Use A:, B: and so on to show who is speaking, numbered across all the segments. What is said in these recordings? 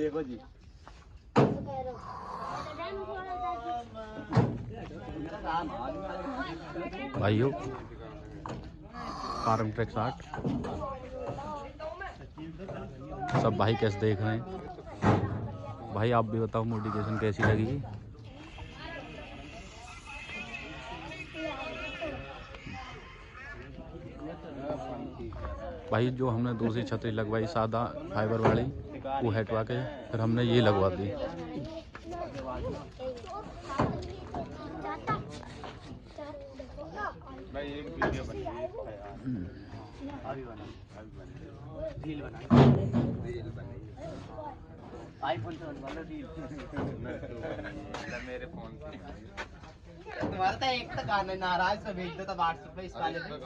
A: देखो जी
B: भाइयों, farm track 60 सब भाई कैसे देख रहे हैं। भाई आप भी बताओ मोटिवेशन कैसी लगी। भाई जो हमने दूसरी छतरी लगवाई सादा फाइबर वाली वो हटवा के फिर हमने ये लगवा दी।
A: भाई एक वीडियो बनी है रील बना आईफोन से बनवा लो रील मेरे फोन से तुम्हारा तो एक तो गाना नाराज से भेज दो तो व्हाट्सएप पे इस वाले पे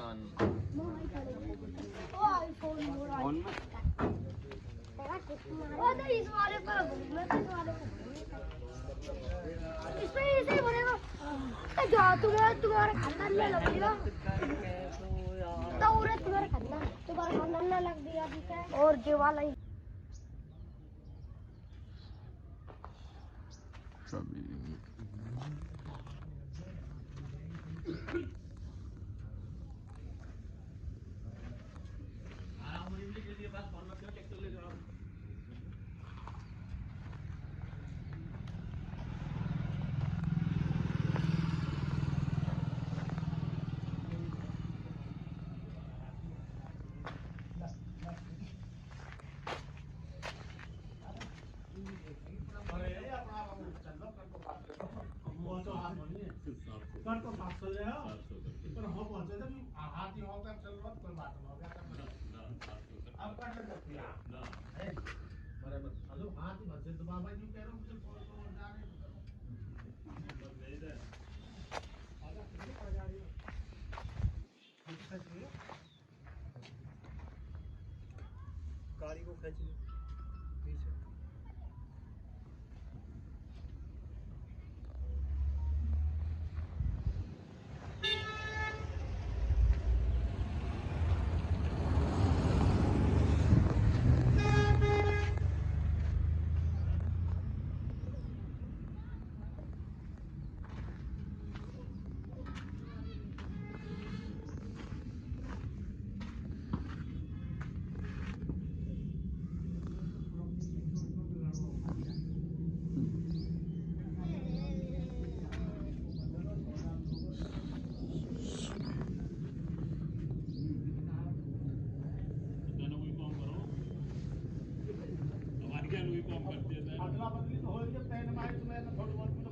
A: फोन में ओ तो इस वाले पर मैं तो इस वाले पर इसमें ऐसे बनेगा तो जा तुम्हारा खानदान में लग दिया तो उरे तुम्हारा खानदान में लग दिया ठीक है और जो वाला ही कर तो 700 ले आओ पर हो पहुंचे थे हाथ ही होता चल रहा कोई बात नहीं हो गया अब कर सकते हैं ना बराबर हेलो हाथ ही बचे तो बाबा जी कह रहे हो मुझे फोन तो जा रहे हो नहीं दे आजा कितने पड़ जा रही हो गाड़ी को खींच लो पीछे अदला बदली तो हो गई पैन मारे तो मैं थोड़ी बहुत